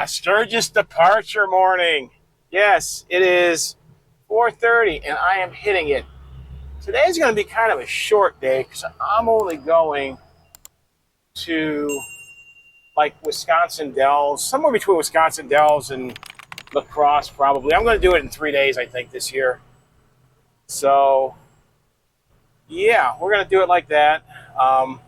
Sturgis departure morning. Yes, it is 4:30 and I am hitting it. Today's going to be kind of a short day because I'm only going to like Wisconsin Dells, somewhere between Wisconsin Dells and La Crosse probably. I'm going to do it in 3 days, I think, this year. So, yeah, we're going to do it like that. Um,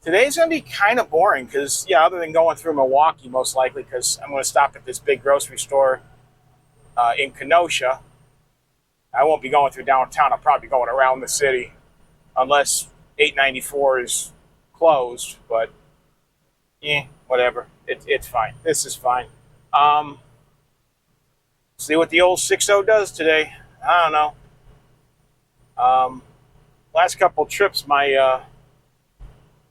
Today's going to be kind of boring because, yeah, other than going through Milwaukee, most likely, because I'm going to stop at this big grocery store in Kenosha. I won't be going through downtown. I'll probably be going around the city unless 894 is closed. But, whatever. It's fine. This is fine. Um, See what the old 6.0 does today. I don't know. Last couple trips, my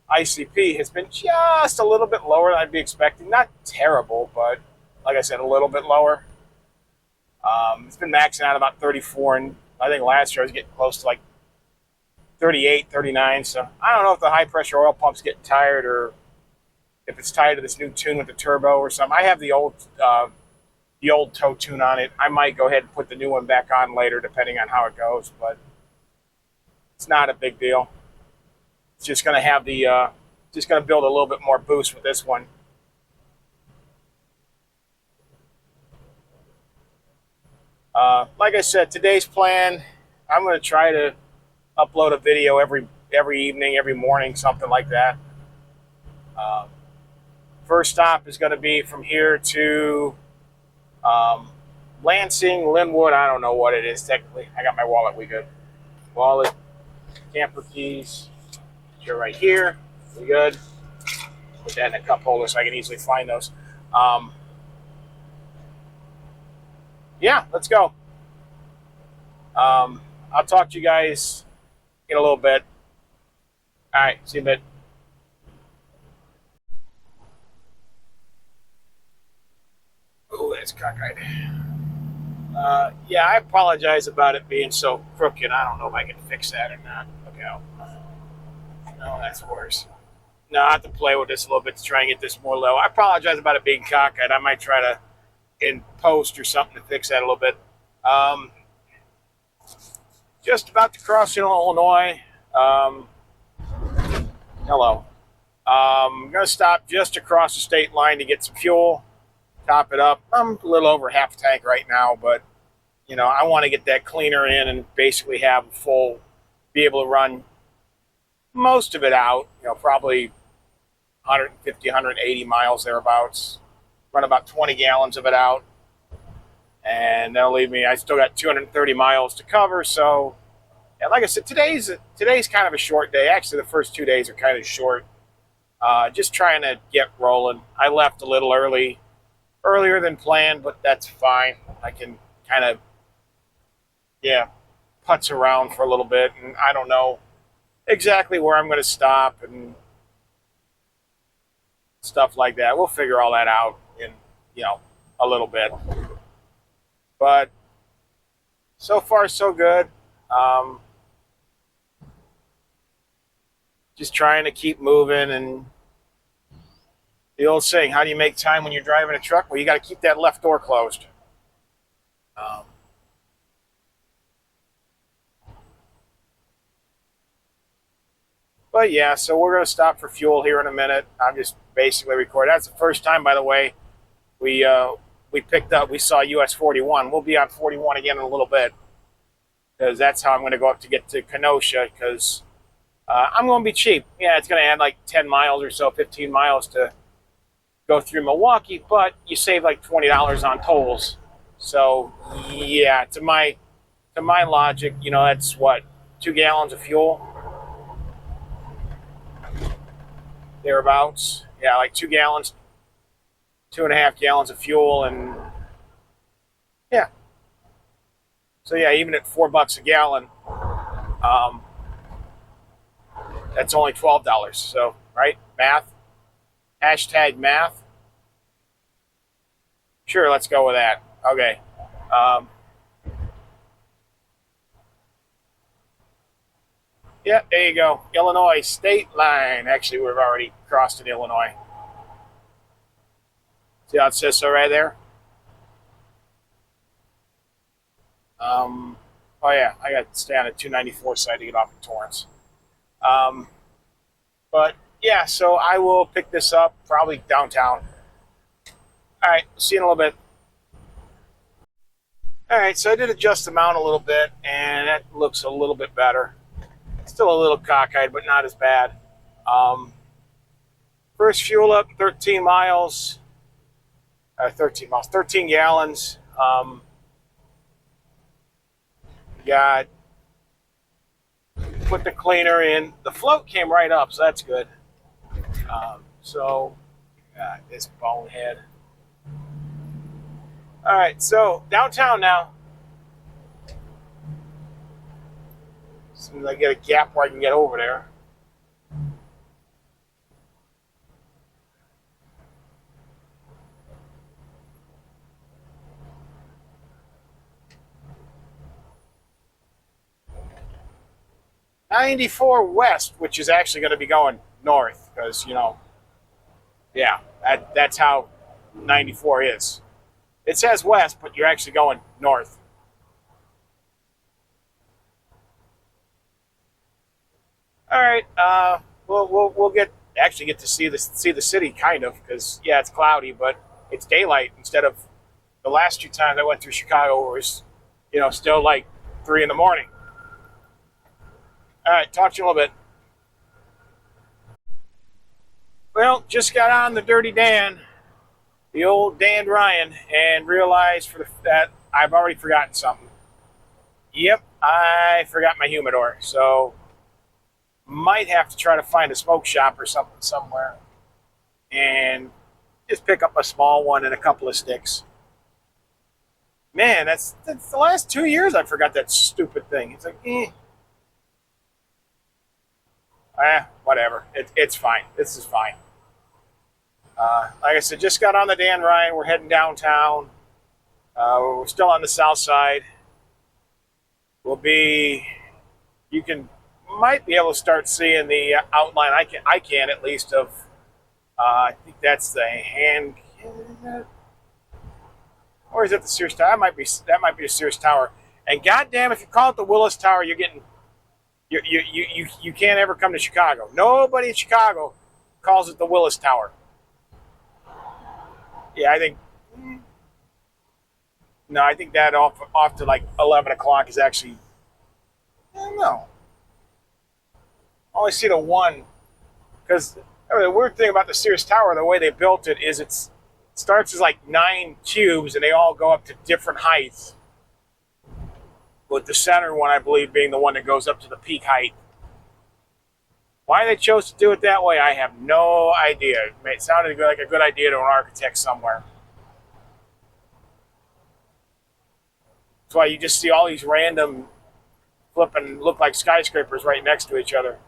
ICP has been just a little bit lower than I'd be expecting. Not terrible, but like I said, a little bit lower. It's been maxing out about 34, and I think last year I was getting close to like 38, 39. So I don't know if the high pressure oil pump's getting tired or if it's tied to this new tune with the turbo or something. I have the old tow tune on it. I might go ahead and put the new one back on later, depending on how it goes. But it's not a big deal. It's just going to have just going to build a little bit more boost with this one. Like I said, today's plan, I'm going to try to upload a video every evening, every morning, something like that. Um, First stop is going to be from here to um, Lansing, Linwood. I don't know what it is technically. I got my wallet. We good? Wallet, camper keys. You're right here. We good? Put that in a cup holder so I can easily find those. Yeah, let's go. I'll talk to you guys in a little bit. All right, see you in a bit. Oh, that's cockeyed. Yeah, I apologize about it being so crooked. I don't know if I can fix that or not. Look out. No, that's worse. No, I have to play with this a little bit to try and get this more level. I apologize about it being cockeyed. I might try to in post or something to fix that a little bit. Um, just about to cross Illinois. Hello. I'm going to stop just across the state line to get some fuel, top it up. I'm a little over half a tank right now, but I want to get that cleaner in and basically have a full, be able to run most of it out. Probably 150, 180 miles thereabouts. Run about 20 gallons of it out, and that'll leave me. I still got 230 miles to cover. So, yeah, like I said, today's kind of a short day. Actually, the first 2 days are kind of short. Just trying to get rolling. I left a little earlier than planned, but that's fine. I can kind of, yeah, putz around for a little bit, and I don't know exactly where I'm going to stop and stuff like that. We'll figure all that out in, a little bit. But so far, so good. Just trying to keep moving. And the old saying, how do you make time when you're driving a truck? Well, you got to keep that left door closed. Um, but yeah, so we're going to stop for fuel here in a minute. I'm just basically recording. That's the first time, by the way, we picked up. We saw US 41. We'll be on 41 again in a little bit because that's how I'm going to go up to get to Kenosha because I'm going to be cheap. Yeah, it's going to add like 10 miles or so, 15 miles to go through Milwaukee, but you save like $20 on tolls. So yeah, to my logic, that's what 2 gallons of fuel thereabouts. Yeah, like 2 gallons, 2.5 gallons of fuel, and yeah. So yeah, even at $4 a gallon, um, that's only $12. So right, math. Hashtag math. Sure, let's go with that. Okay. Um, yeah, there you go. Illinois state line. Actually, we've already crossed in Illinois. See how it says so right there? Oh yeah, I got to stay on the 294 side to get off of Torrance. Um, but yeah, so I will pick this up probably downtown. All right, see you in a little bit. All right, so I did adjust the mount a little bit, and that looks a little bit better. Still a little cockeyed, but not as bad. Um, First fuel up, 13 miles. 13 miles, 13 gallons. Got put the cleaner in. The float came right up, so that's good. This bonehead. All right, so downtown now. As soon as I get a gap where I can get over there. '94 west, which is actually going to be going north, because yeah, that's how 94 is. It says west, but you're actually going north. All right, we'll get to see the city kind of, because yeah, it's cloudy, but it's daylight instead of the last two times I went through Chicago. It was still like 3 in the morning. All right, talk to you in a little bit. Well, just got on the Dirty Dan, the old Dan Ryan, and realized that I've already forgotten something. Yep, I forgot my humidor, so might have to try to find a smoke shop or something somewhere, and just pick up a small one and a couple of sticks. Man, that's the last 2 years I forgot that stupid thing. It's like, whatever. It's fine. This is fine. Like I said, just got on the Dan Ryan. We're heading downtown. We're still on the south side. You might be able to start seeing the outline. I can at least of. I think that's the hand. Or is it the Sears Tower? That might be the Sears Tower. And goddamn, if you call it the Willis Tower, you're getting. You can't ever come to Chicago. Nobody in Chicago calls it the Willis Tower. Yeah, I think. No, I think that off to like 11 o'clock is actually. I don't know. I only see the one, because the weird thing about the Sears Tower, the way they built it, is it starts as like 9 cubes, and they all go up to different heights. With the center one, I believe, being the one that goes up to the peak height. Why they chose to do it that way, I have no idea. It sounded like a good idea to an architect somewhere. That's why you just see all these random flipping look like skyscrapers right next to each other.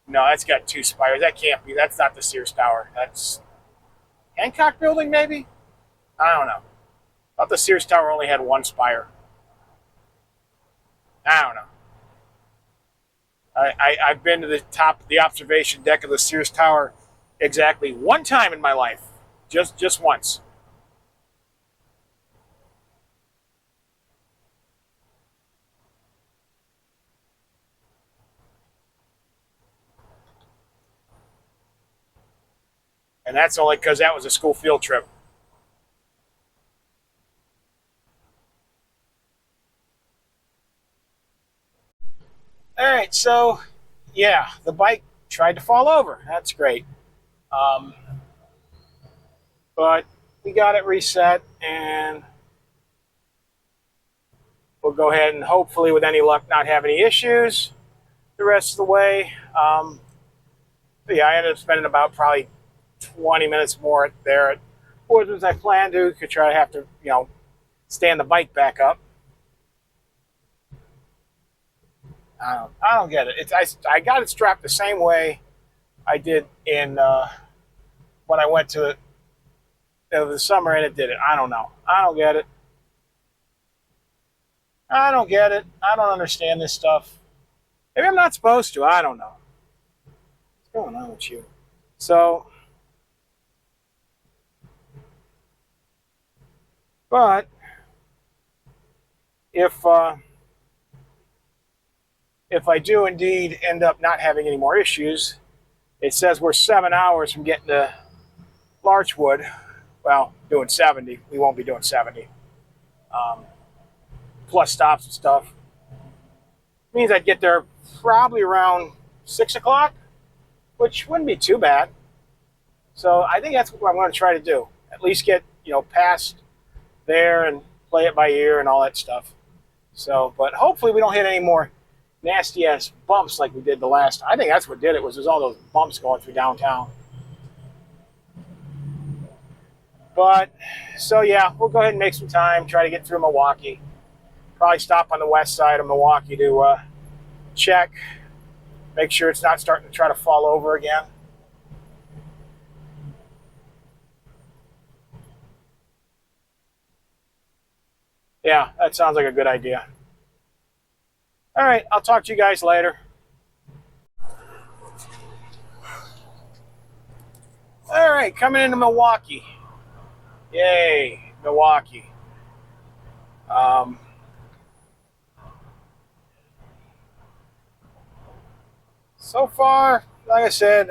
No, that's got 2 spires. That can't be. That's not the Sears Tower. That's Hancock Building, maybe? I don't know. I thought the Sears Tower only had 1 spire. I don't know. I've been to the top of the observation deck of the Sears Tower exactly 1 time in my life. Just once. And that's only because that was a school field trip. All right, so yeah, the bike tried to fall over. That's great. Um, but we got it reset, and we'll go ahead and hopefully, with any luck, not have any issues the rest of the way. But yeah, I ended up spending about probably 20 minutes more there at Woods as I planned to. Could try to have to, stand the bike back up. I don't get it. I got it strapped the same way I did in when I went to the summer, and it did it. I don't know. I don't get it. I don't get it. I don't understand this stuff. Maybe I'm not supposed to. I don't know. What's going on with you? So But if I do indeed end up not having any more issues, it says we're 7 hours from getting to Larchwood. Well, doing 70. We won't be doing 70. Plus stops and stuff. Means I'd get there probably around 6 o'clock, which wouldn't be too bad. So I think that's what I'm going to try to do. At least get, past there and play it by ear and all that stuff. So, but hopefully we don't hit any more nasty ass bumps like we did the last. I think that's what did it, was all those bumps going through downtown. But so yeah, we'll go ahead and make some time, try to get through Milwaukee. Probably stop on the west side of Milwaukee to check, make sure it's not starting to try to fall over again. Yeah, that sounds like a good idea. All right, I'll talk to you guys later. All right, coming into Milwaukee. Yay, Milwaukee. So far, like I said,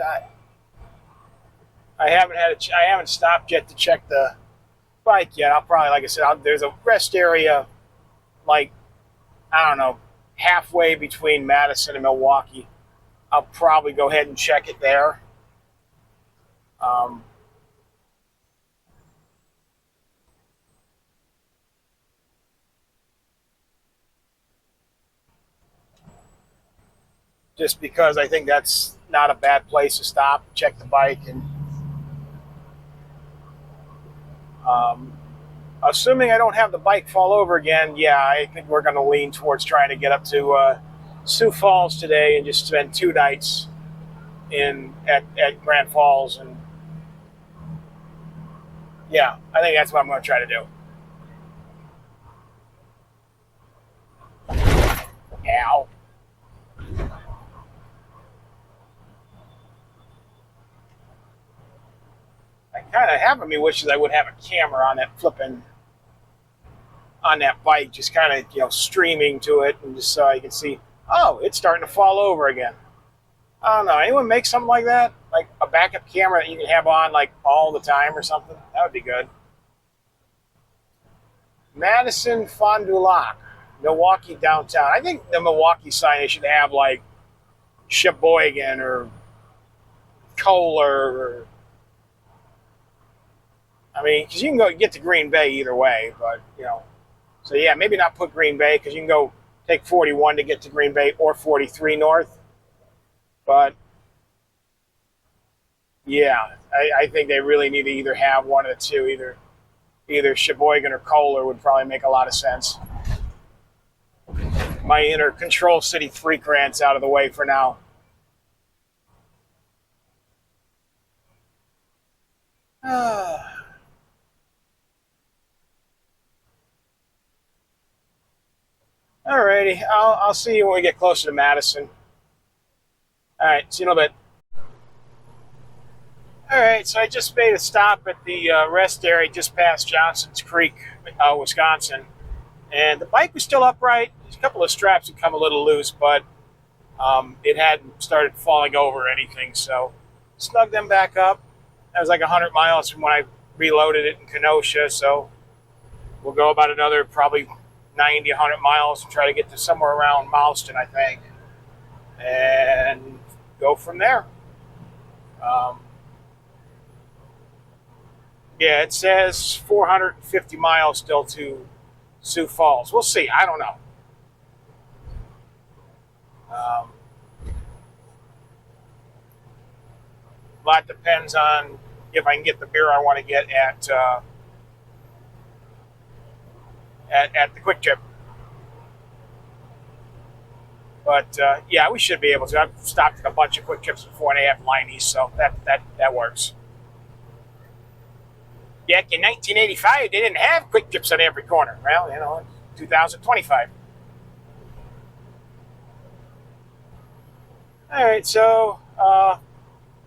I haven't stopped yet to check the bike yet. I'll probably, like I said, there's a rest area, like, I don't know, halfway between Madison and Milwaukee. I'll probably go ahead and check it there. Just because I think that's not a bad place to stop, check the bike, and assuming I don't have the bike fall over again, yeah, I think we're going to lean towards trying to get up to Sioux Falls today and just spend 2 nights at Grand Falls. And yeah, I think that's what I'm going to try to do. Ow. I kind of have me wishes I would have a camera on that bike, just kind of streaming to it, and just so you can see, oh, it's starting to fall over again. I don't know. Anyone make something like that, like a backup camera that you can have on like all the time or something? That would be good. Madison Fond du Lac, Milwaukee downtown. I think the Milwaukee sign they should have like Sheboygan or Kohler, or I mean, because you can go get to Green Bay either way, but so yeah, maybe not put Green Bay because you can go take 41 to get to Green Bay or 43 north. But yeah, I think they really need to either have one of the two, either Sheboygan or Kohler would probably make a lot of sense. My inner Control City freak rant's out of the way for now. Alrighty, I'll see you when we get closer to Madison. All right, see you in a little bit. All right, so I just made a stop at the rest area just past Johnson's Creek, Wisconsin, and the bike was still upright. A couple of straps had come a little loose, but it hadn't started falling over or anything, so snug them back up. That was like 100 miles from when I reloaded it in Kenosha, so we'll go about another probably 90, 100 miles and try to get to somewhere around Mauston, I think, and go from there. Yeah, it says 450 miles still to Sioux Falls. We'll see. I don't know. A lot depends on if I can get the beer I want to get at the Quick Trip. But yeah, we should be able to. I've stopped at a bunch of Quick Trips before, and they have lineys, so that works. Back in 1985, they didn't have Quick Trips on every corner. Well, 2025. All right, so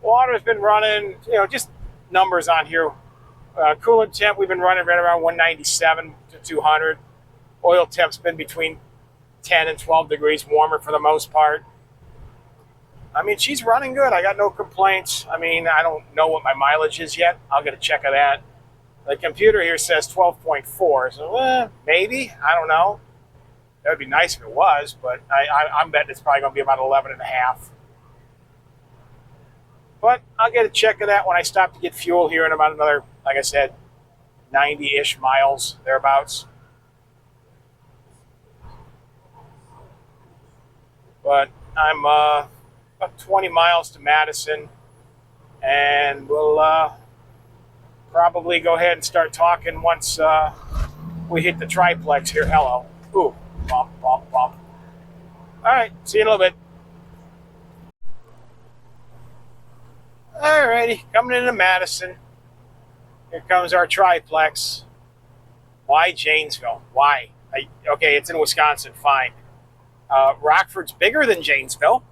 water's been running. Just numbers on here. Coolant temp, we've been running right around 197 to 200. Oil temp's been between 10 and 12 degrees warmer for the most part. I mean, she's running good. I got no complaints. I mean, I don't know what my mileage is yet. I'll get a check of that. The computer here says 12.4. So, maybe. I don't know. That would be nice if it was, but I'm betting it's probably going to be about 11 and a half. But I'll get a check of that when I stop to get fuel here in about another, like I said, 90-ish miles, thereabouts. But I'm about 20 miles to Madison, and we'll probably go ahead and start talking once we hit the triplex here. Hello. Ooh, bump, bump, bump. All right, see you in a little bit. All righty, coming into Madison. Here comes our triplex. Why Janesville? Why? Okay, it's in Wisconsin, fine. Rockford's bigger than Janesville,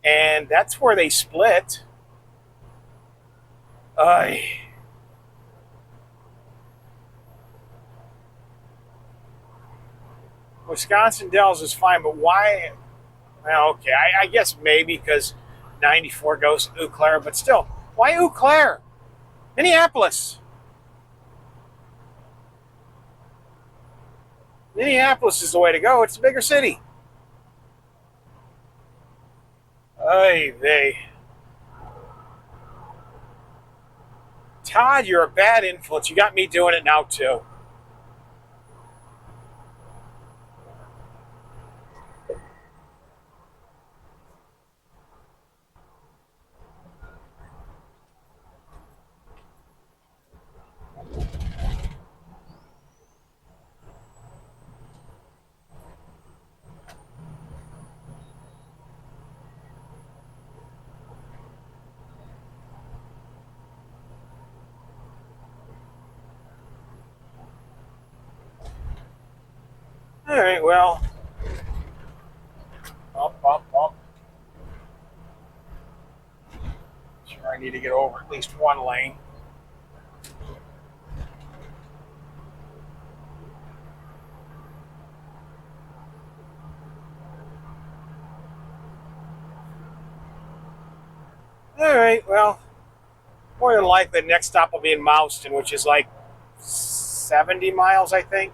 and that's where they split. Wisconsin Dells is fine, but why? Well, okay, I guess maybe because 94 goes to Eau Claire, but still, why Eau Claire? Minneapolis. Minneapolis is the way to go. It's a bigger city. Todd, you're a bad influence. You got me doing it now, too. All right, well. Bump. Sure, I need to get over at least one lane. All right, well, more than likely, the next stop will be in Mouston, which is like 70 miles, I think.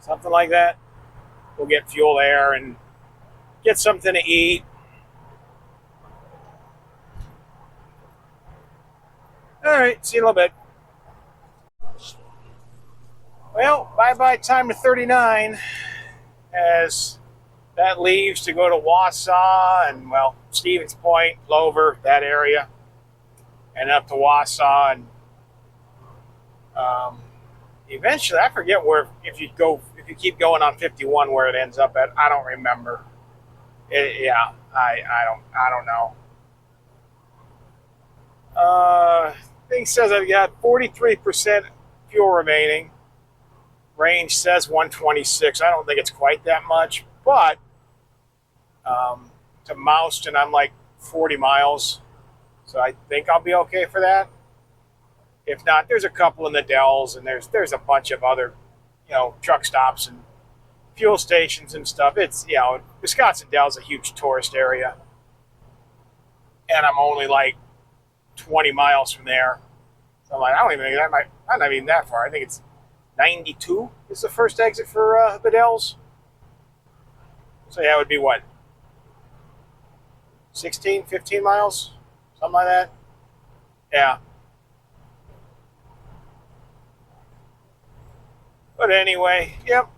Something like that. We'll get fuel there and get something to eat. All right, see you in a little bit. Well, bye-bye time to 39 as that leaves to go to Wausau and, well, Stevens Point, Plover, that area, and up to Wausau. And eventually, I forget where, if you keep going on 51, where it ends up at. I don't remember. I don't know. Thing says I've got 43% fuel remaining. Range says 126. I don't think it's quite that much, but to Mouston, I'm like 40 miles, so I think I'll be okay for that. If not, there's a couple in the Dells, and there's a bunch of other, truck stops and fuel stations and stuff. It's, Wisconsin Dells is a huge tourist area, and I'm only like 20 miles from there. So I'm like, I don't even think I'm not even that far. I think it's 92 is the first exit for the Dells. So yeah, it would be what? 16, 15 miles? Something like that? Yeah. But anyway, yep.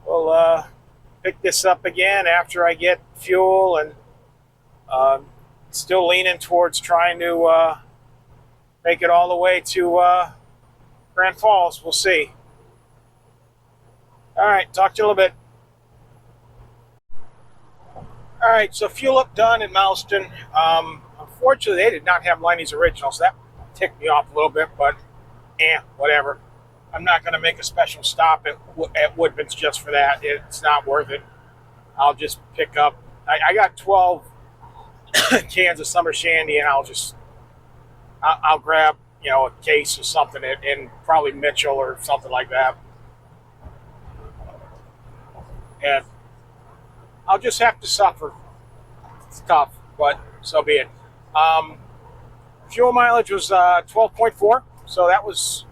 We'll pick this up again after I get fuel, and still leaning towards trying to make it all the way to Grand Falls. We'll see. All right, talk to you in a little bit. All right, so fuel up done in Mouston. Unfortunately, they did not have Lenny's Original, so that ticked me off a little bit, but whatever. I'm not going to make a special stop at Woodman's just for that. It's not worth it. I'll just pick up. I got 12 cans of Summer Shandy, and I'll just I'll grab, a case or something in probably Mitchell or something like that, and I'll just have to suffer. It's tough, but so be it. Um, Fuel mileage was 12.4, so that was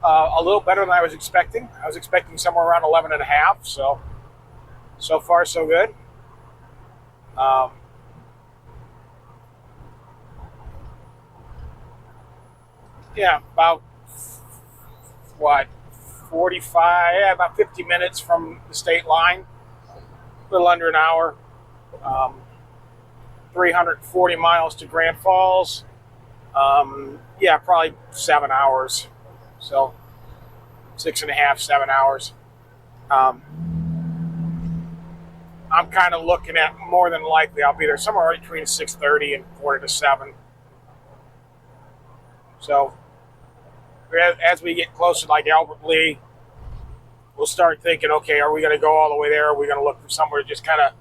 a little better than I was expecting. I was expecting somewhere around 11 and a half, so far so good. Um, yeah, about what 45, yeah, about 50 minutes from the state line, a little under an hour. Um, 340 miles to Grand Falls. Yeah, probably 7 hours. So 6.5, 7 hours. Um, I'm kind of looking at more than likely I'll be there somewhere between 6:30 and quarter to 7. So as we get closer, like Albert Lee, we'll start thinking, okay, are we going to go all the way there? Are we going to look for somewhere to just kind of,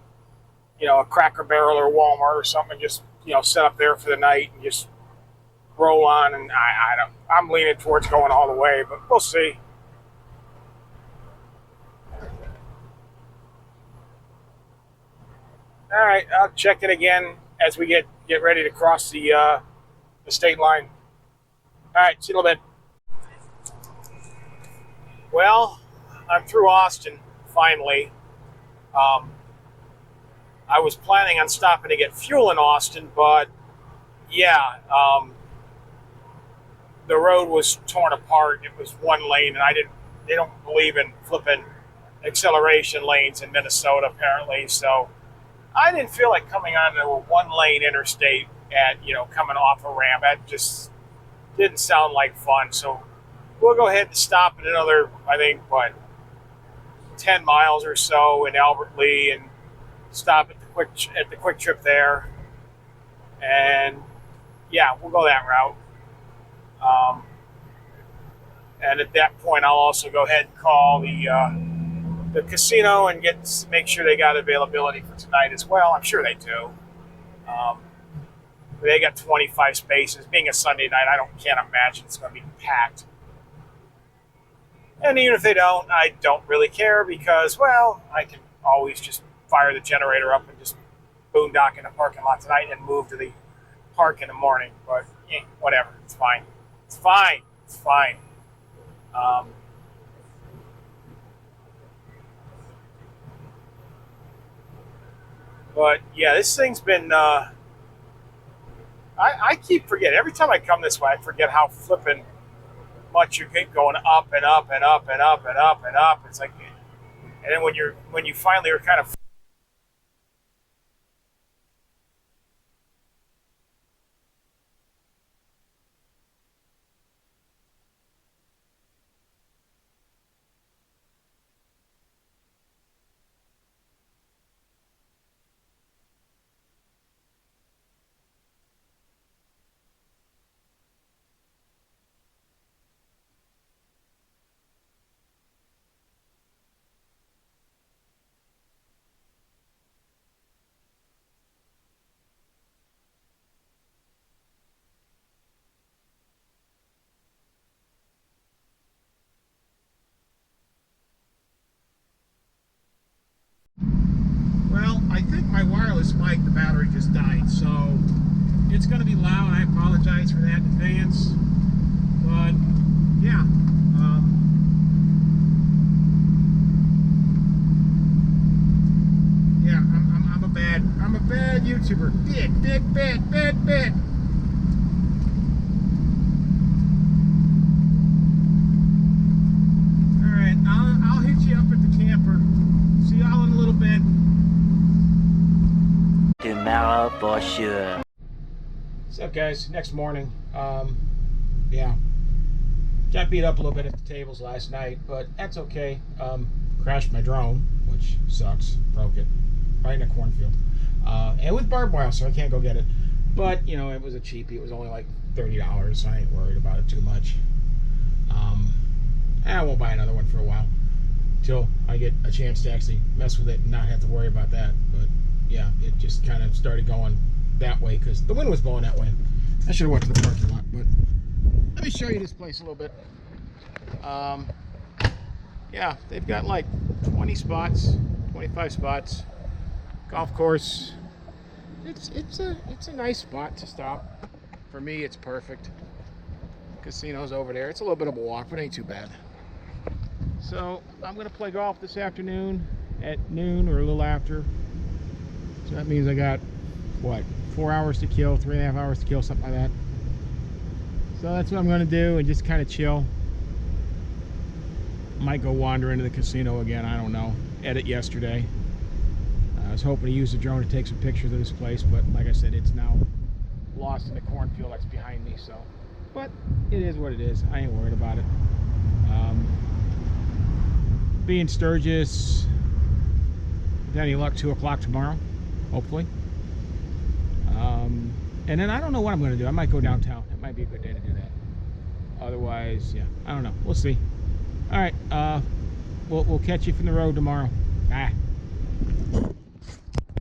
a Cracker Barrel or Walmart or something, and just, set up there for the night and just roll on? And I'm leaning towards going all the way, but we'll see. All right, I'll check it again as we get ready to cross the state line. All right, see you in a little bit. Well, I'm through Austin finally. I was planning on stopping to get fuel in Austin, but yeah, the road was torn apart. It was one lane, and they don't believe in flipping acceleration lanes in Minnesota, apparently. So I didn't feel like coming onto a one-lane interstate at, coming off a ramp. That just didn't sound like fun. So we'll go ahead and stop at another, I think, 10 miles or so in Albert Lee, and stop at the quick trip there. And yeah, we'll go that route. And at that point, I'll also go ahead and call the casino and make sure they got availability for tonight as well. I'm sure they do. They got 25 spaces. Being a Sunday night, can't imagine it's going to be packed. And even if they don't, I don't really care because, well, I can always just fire the generator up and just boondock in the parking lot tonight and move to the park in the morning. But whatever, it's fine. It's fine. It's fine. But yeah, this thing's been. I keep forgetting every time I come this way. I forget how flipping much you get going up and up and up and up and up and up. It's like, and then when you finally are kind of. Well, I think my wireless mic, the battery just died, so it's going to be loud. I apologize for that in advance. But yeah, I'm a bad YouTuber. Bad. All right, I'll hit you up at the camper. See y'all in a little bit. Tomorrow for sure. What's up, guys? Next morning. Yeah. Got beat up a little bit at the tables last night, but that's okay. Crashed my drone, which sucks. Broke it. Right in a cornfield. And with barbed wire, so I can't go get it. But, it was a cheapie. It was only like $30, so I ain't worried about it too much. I won't buy another one for a while. Till I get a chance to actually mess with it and not have to worry about that. But yeah, it just kind of started going that way because the wind was blowing that way. I should have went to the parking lot, but let me show you this place a little bit. Yeah, they've got like 20 spots, 25 spots. Golf course. It's a nice spot to stop. For me, it's perfect. Casino's over there. It's a little bit of a walk, but it ain't too bad. So I'm gonna play golf this afternoon at noon or a little after. So that means I got what, 4 hours to kill, 3.5 hours to kill, something like that. So that's what I'm gonna do, and just kind of chill. Might go wander into the casino again, I don't know. Edit yesterday. I was hoping to use the drone to take some pictures of this place, but like I said, it's now lost in the cornfield that's behind me, so. But it is what it is. I ain't worried about it. Be in Sturgis, with any luck, 2 o'clock tomorrow, hopefully. And then I don't know what I'm going to do. I might go downtown. It might be a good day to do that. Otherwise, yeah, I don't know. We'll see. All right, we'll catch you from the road tomorrow. Bye.